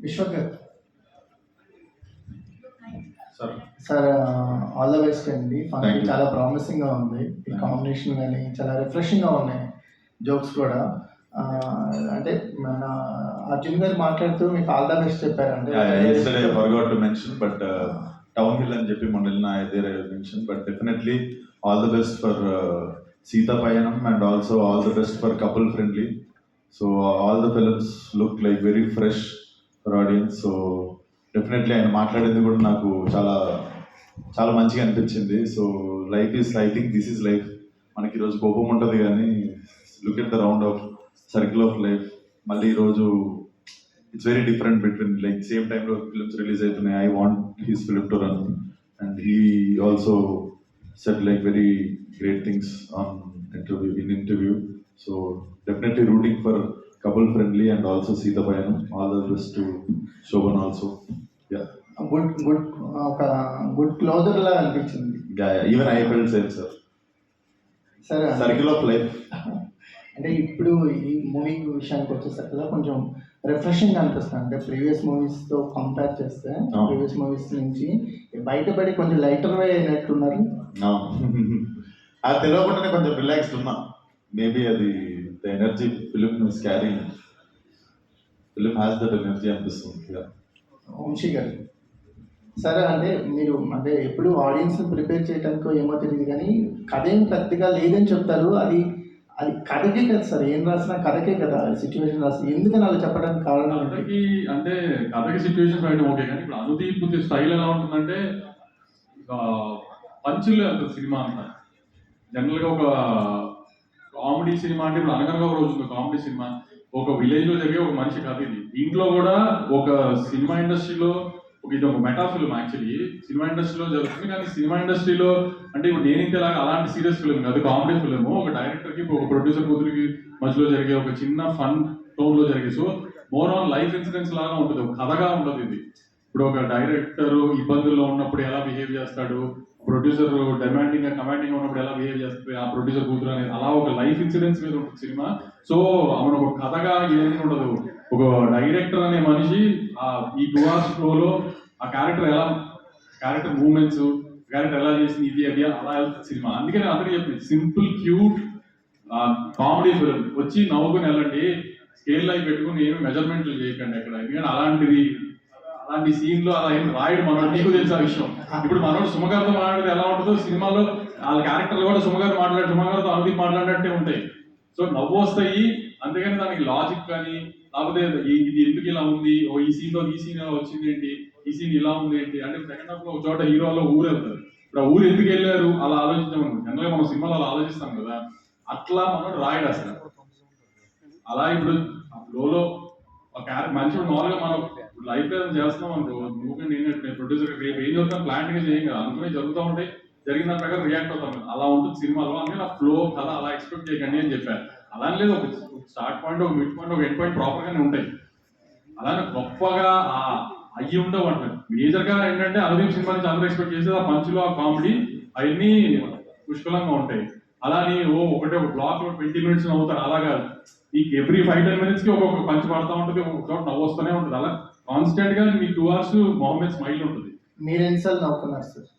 విశ్వకర్ sir sir, all the best అండి. Thank function you. చాలా ప్రామిసింగ్గా ఉంది. ఈ you. కాంబినేషన్ కానీ చాలా రిఫ్రెషింగ్గా ఉన్నాయి. జోక్స్ కూడా అంటే మన అర్జున్ గారు మాట్లాడుతూ మీకు ఆల్ ద బెస్ట్ చెప్పారు. అంటే yesterday I forgot to mention, but Town Hill and JP Mondalina there I mentioned, but definitely all the best for Sita Payanam and also all the best for Couple Friendly. So all the films look like very fresh for audience. So definitely ఆయన మాట్లాడేది కూడా నాకు చాలా చాలా మంచిగా అనిపించింది. So life is, I think this is life. మనకి ఈరోజు కోపం ఉంటుంది కానీ look at the round of circle of life. మళ్ళీ ఈరోజు it's very different between like same టైంలో ఫిల్మ్స్ రిలీజ్ అవుతున్నాయి. I want his film to run and he also set like very great things on interview. So definitely rooting for Couple Friendly and also Sita Payanam. All the best to Shobhan also. Yeah. Good ఒక good closure లా అనిపించింది. Yeah. Even I felt same, sir. సరే, Circle of life. అంటే ఇప్పుడు ఈ movie విషయానికి వచ్చేసరికి కొంచెం refreshing అనిపిస్తుంది. అంటే ప్రీవియస్ మూవీస్తో కంపేర్ చేస్తే ప్రీవియస్ మూవీస్ నుంచి బయటపడి కొంచెం లైటర్ వే అయినట్టున్నారు. అది తెలియకుండానే కొంచెం రిలాక్స్డ్ ఉన్నా. మేబీ అది the energy film is carrying. Film has that energy అనిపిస్తుంది. వంశీ గారు, సరే అంటే మీరు అంటే ఎప్పుడు ఆడియన్స్ ప్రిపేర్ చేయడానికో ఏమో తెలియదు కానీ కథ ఏం పెద్దగా లేదని చెప్తారు. అది అది కథకే కదా సార్, ఏం రాసినా కథకే కదా సిచ్యువేషన్ రాసి. ఎందుకని అలా చెప్పడానికి కారణం ఏంటి? కథకి అంటే కథకి సిచ్యువేషన్ రాయడం ఓకే, కానీ ఇప్పుడు అనుదీప్ స్టైల్ ఎలా ఉంటుందంటే పంచులు వెళ్తుంది సినిమా అంతా. జనరల్గా ఒక కామెడీ సినిమా అంటే ఇప్పుడు అనగనగా ఒక రోజు కామెడీ సినిమా, ఒక విలేజ్ లో జరిగే ఒక మనిషి కథ ఇది. దీంట్లో కూడా ఒక సినిమా ఇండస్ట్రీలో ఇది ఒక మెటా ఫిల్మ్. యాక్చువల్లీ సినిమా ఇండస్ట్రీలో జరుగుతుంది, కానీ సినిమా ఇండస్ట్రీలో అంటే ఇప్పుడు నేనింతేలాగా అలాంటి సీరియస్ ఫిల్మ్ కాదు, కామెడీ ఫిల్మ్. ఒక డైరెక్టర్ కి ఒక ప్రొడ్యూసర్ కూతురికి మధ్యలో జరిగే ఒక చిన్న ఫన్ టోన్ లో జరిగే, so more on life incidents లాగా ఉంటుంది, ఒక కథగా ఉంటుంది ఇది. ఇప్పుడు ఒక డైరెక్టర్ ఇబ్బందుల్లో ఉన్నప్పుడు ఎలా బిహేవ్ చేస్తాడు, ప్రొడ్యూసర్ డిమాండింగ్ కమాండింగ్ ఉన్నప్పుడు ఎలా బిహేవ్ చేస్తుంది ఆ ప్రొడ్యూసర్ కూతురు అనేది, అలా ఒక లైఫ్ ఇన్సిడెంట్స్ మీద ఉంటుంది సినిమా. సో మన ఒక కథగా ఏమీ ఉండదు. ఒక డైరెక్టర్ అనే మనిషి ఈ 2 hours ఫ్లోలో ఆ క్యారెక్టర్ మూవ్మెంట్స్, క్యారెక్టర్ ఎలా చేసింది ఇది అది అలా వెళ్తుంది సినిమా. అందుకని అందరికీ చెప్పింది సింపుల్ క్యూట్ కామెడీ ఫిల్మ్, వచ్చి నవ్వుకుని వెళ్ళండి. స్కేల్ లైఫ్ పెట్టుకుని ఏమి మెజర్మెంట్లు చేయకండి అక్కడ. ఎందుకంటే అలాంటి సీన్ లో అలా ఏం రాయడు మనోడు. నీకు తెలుసు ఆ విషయం. ఇప్పుడు మనోడు సుమగారితో మాట్లాడితే ఎలా ఉంటుందో సినిమాలో వాళ్ళ క్యారెక్టర్లు కూడా సుమగారితో అనుదీప్ మాట్లాడినట్టే ఉంటాయి. సో నవ్వు వస్తాయి. అంతేగాని దానికి లాజిక్ కానీ లేకపోతే ఇది ఎందుకు ఇలా ఉంది, ఈ సీన్ ఇలా వచ్చింది ఏంటి, ఈ సీన్ ఇలా ఉంది ఏంటి అంటే సెకండ్ హాఫ్ లో ఒక చోట హీరోలో ఊరు వెళ్తారు. ఇప్పుడు ఆ ఊరు ఎందుకు వెళ్ళారు అలా ఆలోచించామనుకో, జనరల్గా మనం సినిమాలో అలా ఆలోచిస్తాం కదా, అట్లా మనోడు రాయడు అసలు. అలా ఇప్పుడు లోలో మనిషి మామూలుగా మనం లైఫ్ లో చేస్తున్నాం అనుకో, నువ్వు నేను ప్రొడ్యూసర్ రేపు ఏం చదువుతాం ప్లాంట్ గా చేయం కదా, అనుకునే జరుగుతూ ఉంటాయి, జరిగిన దాని ప్రకారం రియాక్ట్ అవుతాం. అలా ఉంటుంది సినిమాలో. అందుకని ఆ ఫ్లో కథ అలా ఎక్స్పెక్ట్ చేయకండి అని చెప్పారు. అలానే లేదు, ఒక స్టార్ట్ పాయింట్, ఒక మిడ్ పాయింట్, ఒక ఎండ్ పాయింట్ ప్రాపర్ గానే ఉంటాయి. అలానే గొప్పగా అయ్యి ఉండవు అంటారు. మేజర్ గా ఏంటంటే అనుదీప్ సినిమా నుంచి అందరూ ఎక్స్పెక్ట్ చేసేది ఆ పంచులు, ఆ కామెడీ అవన్నీ పుష్కలంగా ఉంటాయి. అలాని ఒక బ్లాక్ లో 20 minutes అవుతారు, అలా కాదు. ఈ ఎవ్రీ 5-10 minutes కి ఒక్కొక్క పంచ్ పడతా ఉంటుంది, ఒక్కొక్క చోట నవ్వు వస్తూనే ఉంటుంది. అలా కాన్స్టెంట్ గా మీ 2 hours మొహమ్మద్ స్మైల్ ఉంటుంది. మీరు ఎన్నిసార్లు నవ్వుకున్నారు సార్?